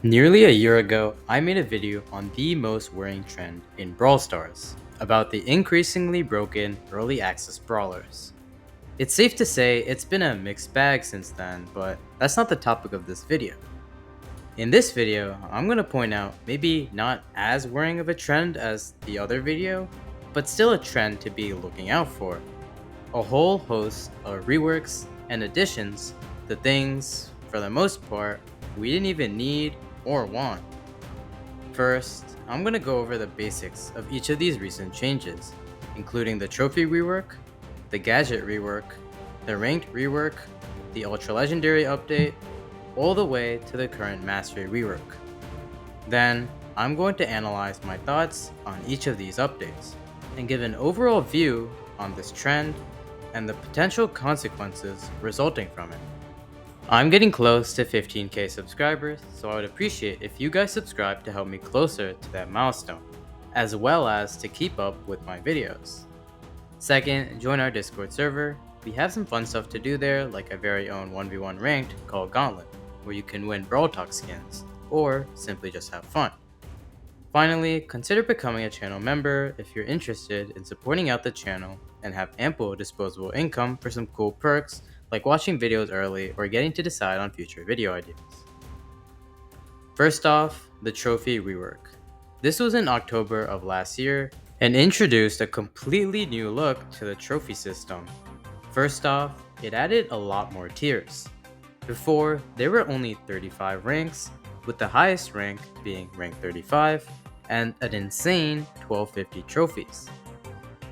Nearly a year ago, I made a video on the most worrying trend in Brawl Stars, about the increasingly broken early access brawlers. It's safe to say it's been a mixed bag since then, but that's not the topic of this video. In this video, I'm going to point out maybe not as worrying of a trend as the other video, but still a trend to be looking out for. A whole host of reworks and additions to things, for the most part, we didn't even need or want. First, I'm going to go over the basics of each of these recent changes, including the trophy rework, the gadget rework, the ranked rework, the ultralegendary update, all the way to the current mastery rework. Then, I'm going to analyze my thoughts on each of these updates, and give an overall view on this trend and the potential consequences resulting from it. I'm getting close to 15k subscribers, so I would appreciate if you guys subscribe to help me closer to that milestone, as well as to keep up with my videos. Second, join our Discord server. We have some fun stuff to do there, like a very own 1v1 ranked called Gauntlet, where you can win Brawl Talk skins, or simply just have fun. Finally, consider becoming a channel member if you're interested in supporting out the channel and have ample disposable income for some cool perks like watching videos early or getting to decide on future video ideas. First off, the trophy rework. This was in October of last year and introduced a completely new look to the trophy system. First off, it added a lot more tiers. Before, there were only 35 ranks, with the highest rank being rank 35 and an insane 1250 trophies.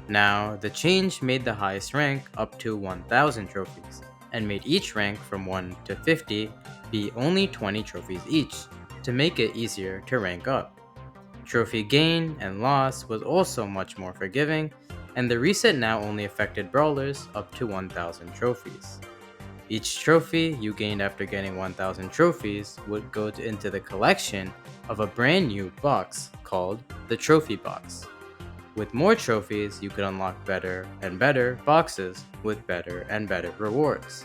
Now, the change made the highest rank up to 1000 trophies, and made each rank from 1 to 50 be only 20 trophies each, to make it easier to rank up. Trophy gain and loss was also much more forgiving, and the reset now only affected brawlers up to 1000 trophies. Each trophy you gained after getting 1000 trophies would go into the collection of a brand new box called the Trophy Box. With more trophies, you could unlock better and better boxes with better and better rewards.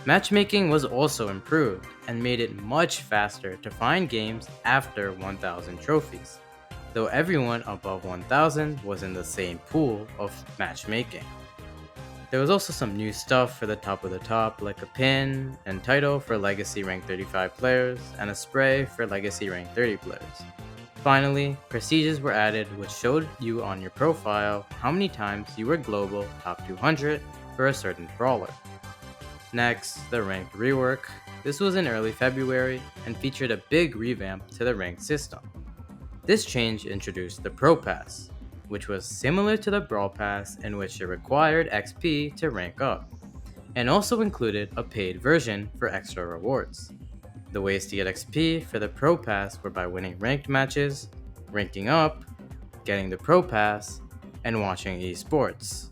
Matchmaking was also improved and made it much faster to find games after 1000 trophies, though everyone above 1000 was in the same pool of matchmaking. There was also some new stuff for the top of the top, like a pin and title for Legacy Rank 35 players, and a spray for Legacy Rank 30 players. Finally, prestiges were added, which showed you on your profile how many times you were global top 200 for a certain brawler. Next, the ranked rework. This was in early February and featured a big revamp to the ranked system. This change introduced the Pro Pass, which was similar to the Brawl Pass in which it required XP to rank up, and also included a paid version for extra rewards. The ways to get XP for the Pro Pass were by winning ranked matches, ranking up, getting the Pro Pass, and watching esports.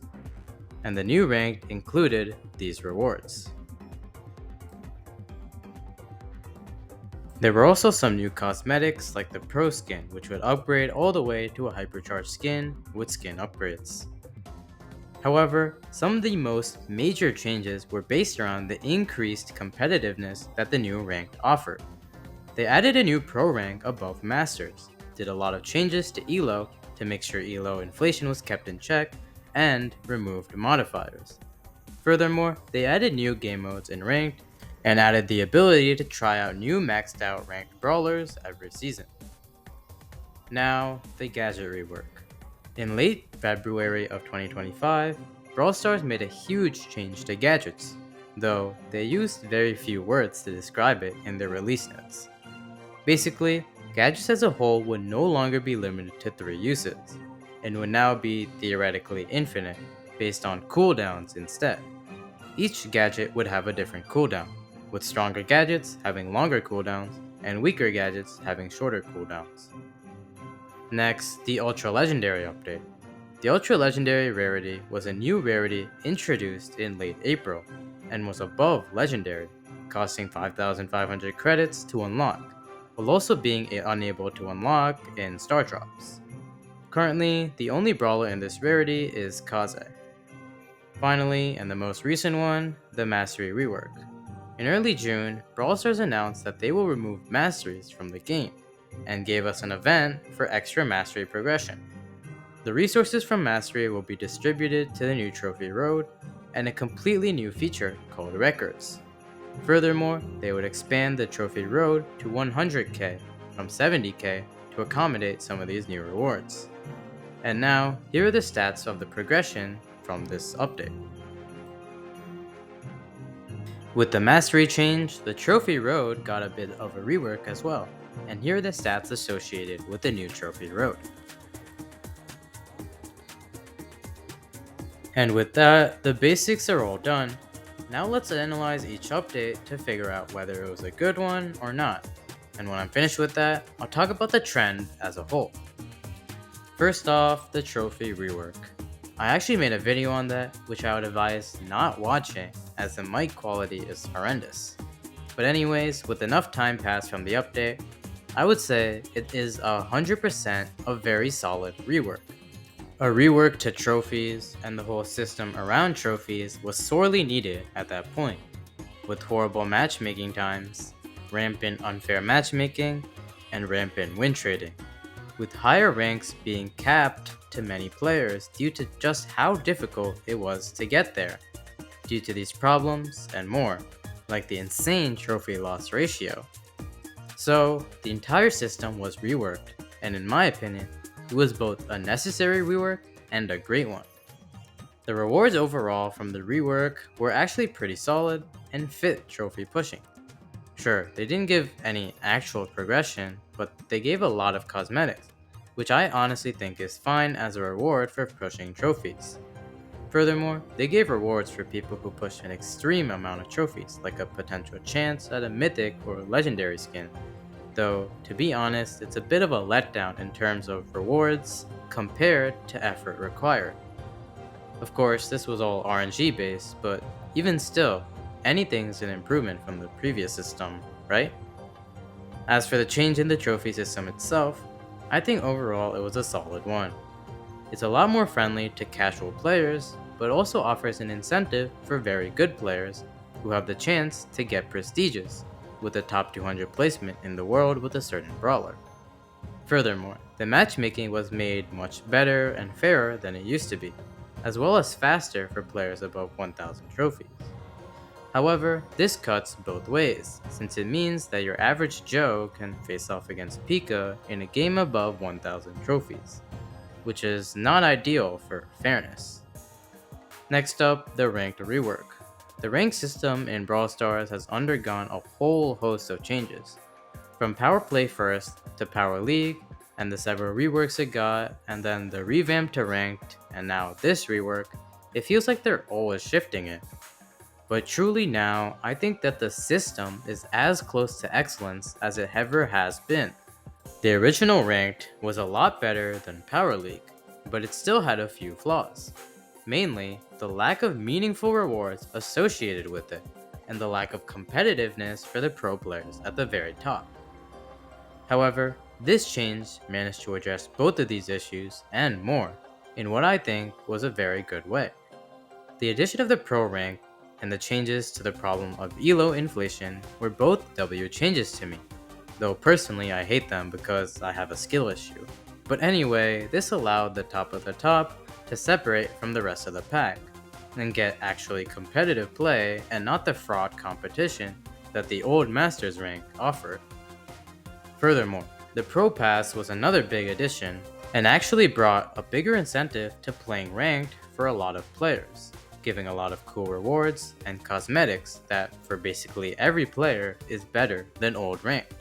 And the new rank included these rewards. There were also some new cosmetics like the Pro Skin, which would upgrade all the way to a hypercharged skin with skin upgrades. However, some of the most major changes were based around the increased competitiveness that the new rank offered. They added a new Pro rank above Masters, did a lot of changes to ELO to make sure ELO inflation was kept in check, and removed modifiers. Furthermore, they added new game modes in Ranked, and added the ability to try out new maxed out ranked brawlers every season. Now, the gadget rework. In late February of 2025, Brawl Stars made a huge change to gadgets, though they used very few words to describe it in their release notes. Basically, gadgets as a whole would no longer be limited to 3 uses, and would now be theoretically infinite, based on cooldowns instead. Each gadget would have a different cooldown, with stronger gadgets having longer cooldowns, and weaker gadgets having shorter cooldowns. Next, the Ultra Legendary update. The Ultra Legendary rarity was a new rarity introduced in late April, and was above Legendary, costing 5,500 credits to unlock, while also being unable to unlock in Star Drops. Currently, the only brawler in this rarity is Kaze. Finally, and the most recent one, the Mastery rework. In early June, Brawl Stars announced that they will remove masteries from the game, and gave us an event for extra mastery progression. The resources from mastery will be distributed to the new trophy road, and a completely new feature called records. Furthermore, they would expand the trophy road to 100k from 70k to accommodate some of these new rewards. And now, here are the stats of the progression from this update. With the mastery change, the trophy road got a bit of a rework as well, and here are the stats associated with the new trophy road. And with that, the basics are all done. Now let's analyze each update to figure out whether it was a good one or not. And when I'm finished with that, I'll talk about the trend as a whole. First off, the trophy rework. I actually made a video on that, which I would advise not watching as the mic quality is horrendous. But anyways, with enough time passed from the update, I would say it is 100% a very solid rework. A rework to trophies and the whole system around trophies was sorely needed at that point, with horrible matchmaking times, rampant unfair matchmaking, and rampant win trading, with higher ranks being capped to many players due to just how difficult it was to get there. Due to these problems and more, like the insane trophy loss ratio. So, the entire system was reworked, and in my opinion, it was both a necessary rework and a great one. The rewards overall from the rework were actually pretty solid and fit trophy pushing. Sure, they didn't give any actual progression, but they gave a lot of cosmetics, which I honestly think is fine as a reward for pushing trophies. Furthermore, they gave rewards for people who push an extreme amount of trophies, like a potential chance at a mythic or legendary skin. Though, to be honest, it's a bit of a letdown in terms of rewards compared to effort required. Of course, this was all RNG based, but even still, anything's an improvement from the previous system, right? As for the change in the trophy system itself, I think overall it was a solid one. It's a lot more friendly to casual players, but also offers an incentive for very good players who have the chance to get prestigious with a top 200 placement in the world with a certain brawler. Furthermore, the matchmaking was made much better and fairer than it used to be, as well as faster for players above 1000 trophies. However, this cuts both ways, since it means that your average Joe can face off against Pika in a game above 1000 trophies, which is not ideal for fairness. Next up, the ranked rework. The rank system in Brawl Stars has undergone a whole host of changes, from Power Play First to Power League, and the several reworks it got, and then the revamp to ranked, and now this rework. It feels like they're always shifting it. But truly now, I think that the system is as close to excellence as it ever has been. The original ranked was a lot better than Power League, but it still had a few flaws. Mainly, the lack of meaningful rewards associated with it, and the lack of competitiveness for the pro players at the very top. However, this change managed to address both of these issues and more, in what I think was a very good way. The addition of the pro rank and the changes to the problem of elo inflation were both W changes to me, though personally I hate them because I have a skill issue. But anyway, this allowed the top of the top to separate from the rest of the pack, and get actually competitive play and not the fraud competition that the old Masters rank offered. Furthermore, the Pro Pass was another big addition, and actually brought a bigger incentive to playing ranked for a lot of players, giving a lot of cool rewards and cosmetics that for basically every player is better than old ranked.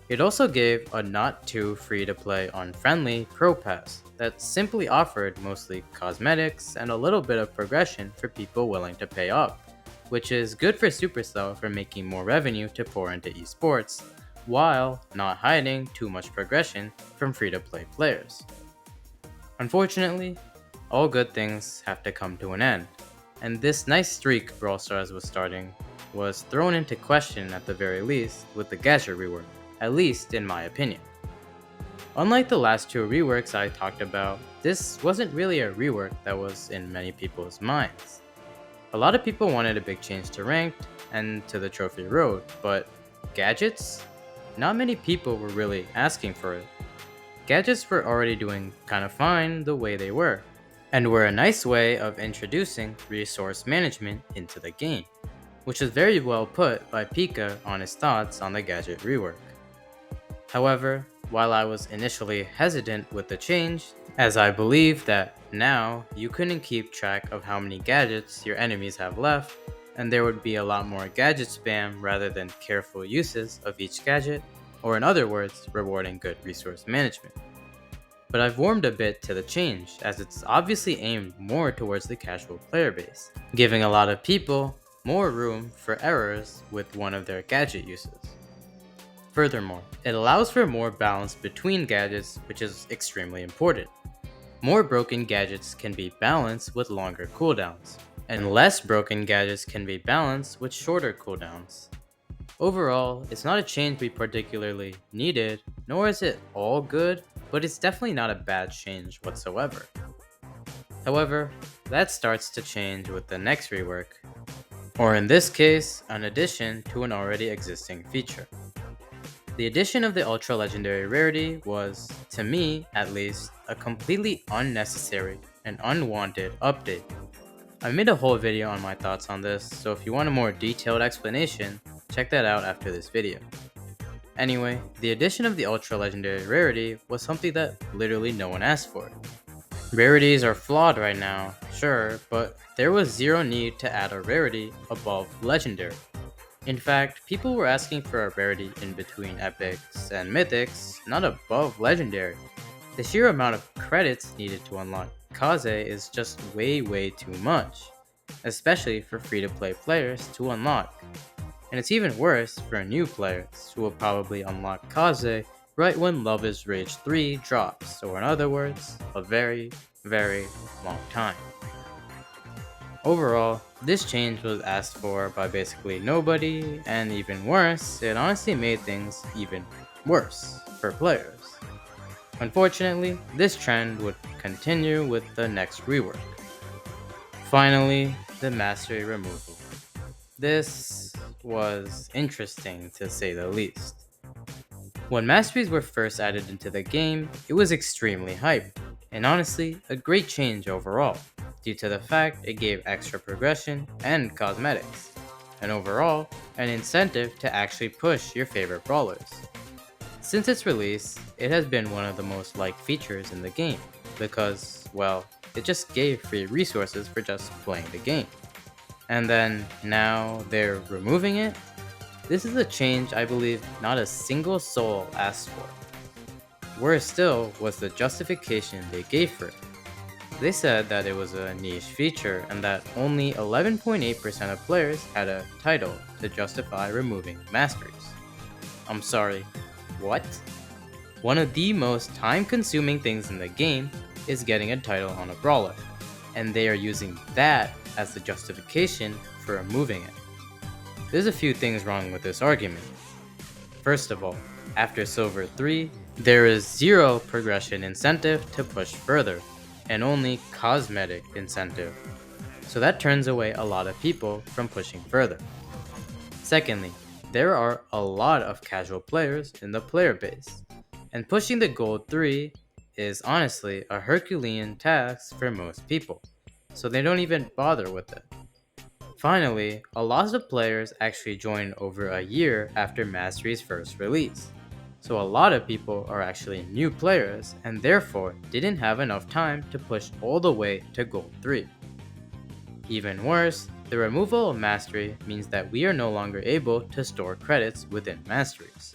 It also gave a not too free to play unfriendly Pro Pass that simply offered mostly cosmetics and a little bit of progression for people willing to pay up, which is good for Supercell for making more revenue to pour into esports, while not hiding too much progression from free to play players. Unfortunately, all good things have to come to an end, and this nice streak Brawl Stars was starting was thrown into question at the very least with the gadget rework, at least in my opinion. Unlike the last two reworks I talked about, this wasn't really a rework that was in many people's minds. A lot of people wanted a big change to ranked, and to the trophy road, but gadgets? Not many people were really asking for it. Gadgets were already doing kinda fine the way they were, and were a nice way of introducing resource management into the game, which is very well put by Pika on his thoughts on the gadget rework. However, while I was initially hesitant with the change, as I believe that now you couldn't keep track of how many gadgets your enemies have left, and there would be a lot more gadget spam rather than careful uses of each gadget, or in other words, rewarding good resource management. But I've warmed a bit to the change, as it's obviously aimed more towards the casual player base, giving a lot of people more room for errors with one of their gadget uses. Furthermore, it allows for more balance between gadgets, which is extremely important. More broken gadgets can be balanced with longer cooldowns, and less broken gadgets can be balanced with shorter cooldowns. Overall, it's not a change we particularly needed, nor is it all good, but it's definitely not a bad change whatsoever. However, that starts to change with the next rework, or in this case, an addition to an already existing feature. The addition of the ultra legendary rarity was, to me at least, a completely unnecessary and unwanted update. I made a whole video on my thoughts on this, so if you want a more detailed explanation, check that out after this video. Anyway, the addition of the ultra legendary rarity was something that literally no one asked for. Rarities are flawed right now, sure, but there was zero need to add a rarity above legendary. In fact, people were asking for a rarity in between epics and mythics, not above legendary. The sheer amount of credits needed to unlock Kaze is just way too much, especially for free-to-play players to unlock. And it's even worse for new players, who will probably unlock Kaze right when Love is Rage 3 drops, or in other words, a very long time. Overall, this change was asked for by basically nobody, and even worse, it honestly made things even worse for players. Unfortunately, this trend would continue with the next rework. Finally, the mastery removal. This was interesting to say the least. When masteries were first added into the game, it was extremely hyped, and honestly, a great change overall, due to the fact it gave extra progression and cosmetics, and overall, an incentive to actually push your favorite brawlers. Since its release, it has been one of the most liked features in the game, because, well, it just gave free resources for just playing the game. And then, now they're removing it? This is a change I believe not a single soul asked for. Worse still was the justification they gave for it. They said that it was a niche feature and that only 11.8% of players had a title to justify removing masteries. I'm sorry, what? One of the most time-consuming things in the game is getting a title on a brawler, and they are using that as the justification for removing it. There's a few things wrong with this argument. First of all, after Silver 3, there is zero progression incentive to push further, and only cosmetic incentive. So that turns away a lot of people from pushing further. Secondly, there are a lot of casual players in the player base, and pushing the Gold 3 is honestly a Herculean task for most people, so they don't even bother with it. Finally, a lot of players actually joined over a year after Mastery's first release, so a lot of people are actually new players and therefore didn't have enough time to push all the way to Gold 3. Even worse, the removal of Mastery means that we are no longer able to store credits within Masteries,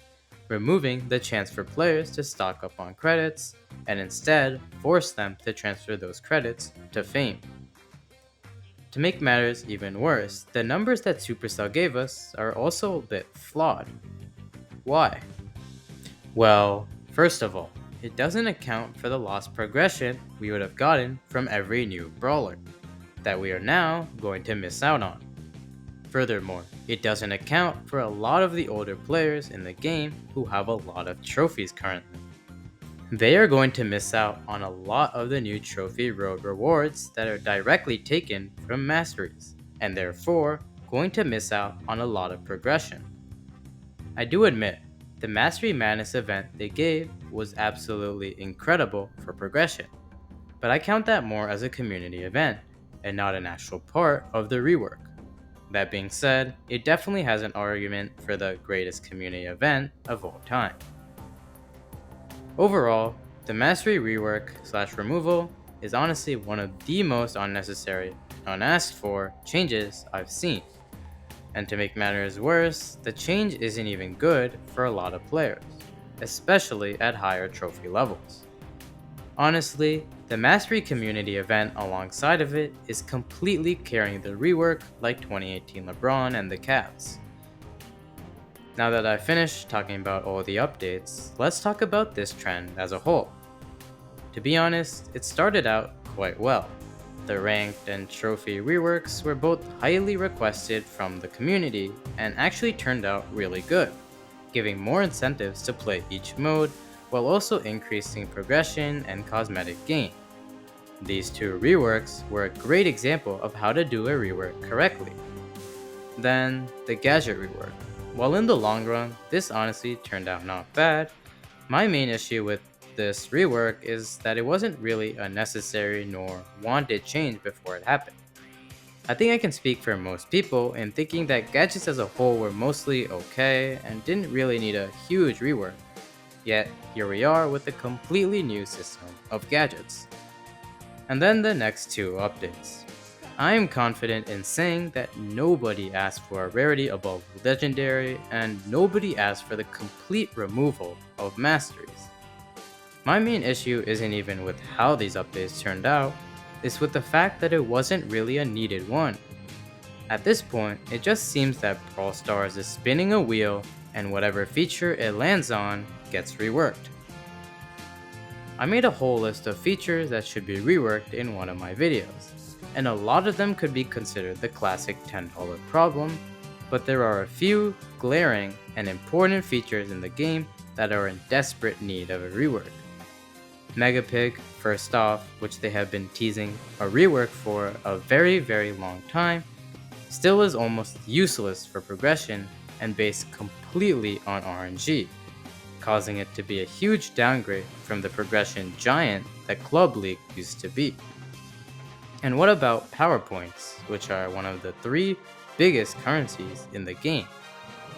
removing the chance for players to stock up on credits and instead force them to transfer those credits to Fame. To make matters even worse, the numbers that Supercell gave us are also a bit flawed. Why? Well, first of all, it doesn't account for the lost progression we would have gotten from every new brawler, that we are now going to miss out on. Furthermore, it doesn't account for a lot of the older players in the game who have a lot of trophies currently. They are going to miss out on a lot of the new trophy road rewards that are directly taken from masteries, and therefore going to miss out on a lot of progression. I do admit, the Mastery Madness event they gave was absolutely incredible for progression, but I count that more as a community event and not an actual part of the rework. That being said, it definitely has an argument for the greatest community event of all time. Overall, the Mastery rework/removal is honestly one of the most unnecessary, unasked for changes I've seen. And to make matters worse, the change isn't even good for a lot of players, especially at higher trophy levels. Honestly, the Mastery community event alongside of it is completely carrying the rework like 2018 LeBron and the Cavs. Now that I've finished talking about all the updates, let's talk about this trend as a whole. To be honest, it started out quite well. The ranked and trophy reworks were both highly requested from the community and actually turned out really good, giving more incentives to play each mode while also increasing progression and cosmetic gain. These two reworks were a great example of how to do a rework correctly. Then, the gadget rework. While in the long run, this honestly turned out not bad, my main issue with this rework is that it wasn't really a necessary nor wanted change before it happened. I think I can speak for most people in thinking that gadgets as a whole were mostly okay and didn't really need a huge rework. Yet, here we are with a completely new system of gadgets. And then the next two updates. I am confident in saying that nobody asked for a rarity above legendary and nobody asked for the complete removal of masteries. My main issue isn't even with how these updates turned out, it's with the fact that it wasn't really a needed one. At this point, it just seems that Brawl Stars is spinning a wheel and whatever feature it lands on gets reworked. I made a whole list of features that should be reworked in one of my videos, and a lot of them could be considered the classic $10 problem, but there are a few glaring and important features in the game that are in desperate need of a rework. Megapig, first off, which they have been teasing a rework for a very long time, still is almost useless for progression and based completely on RNG, causing it to be a huge downgrade from the progression giant that Club League used to be. And what about power points, which are one of the 3 biggest currencies in the game?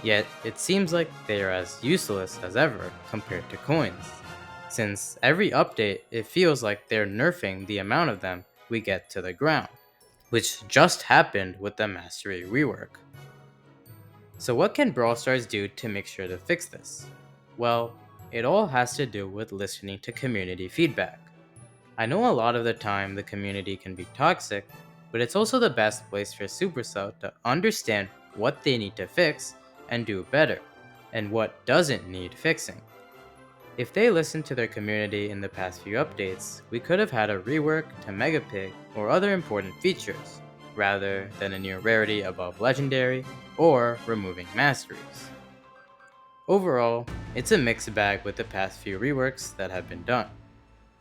Yet it seems like they are as useless as ever compared to coins, since every update it feels like they're nerfing the amount of them we get to the ground, which just happened with the Mastery rework. So what can Brawl Stars do to make sure to fix this? Well, it all has to do with listening to community feedback. I know a lot of the time the community can be toxic, but it's also the best place for Supercell to understand what they need to fix and do better, and what doesn't need fixing. If they listened to their community in the past few updates, we could have had a rework to Megapig or other important features, rather than a new rarity above legendary or removing masteries. Overall, it's a mixed bag with the past few reworks that have been done.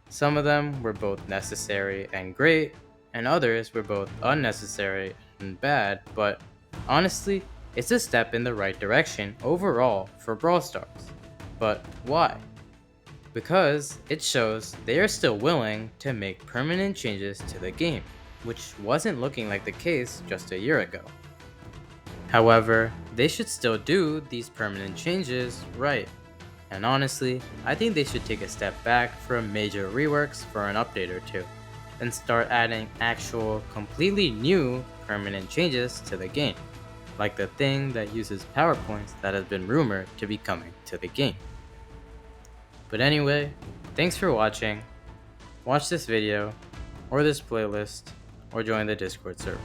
Some of them were both necessary and great, and others were both unnecessary and bad, but honestly, it's a step in the right direction overall for Brawl Stars. But why? Because it shows they are still willing to make permanent changes to the game, which wasn't looking like the case just a year ago. However, they should still do these permanent changes right. And honestly, I think they should take a step back from major reworks for an update or two, and start adding actual, completely new permanent changes to the game, like the thing that uses PowerPoints that has been rumored to be coming to the game. But anyway, thanks for watching. Watch this video, or this playlist, or join the Discord server.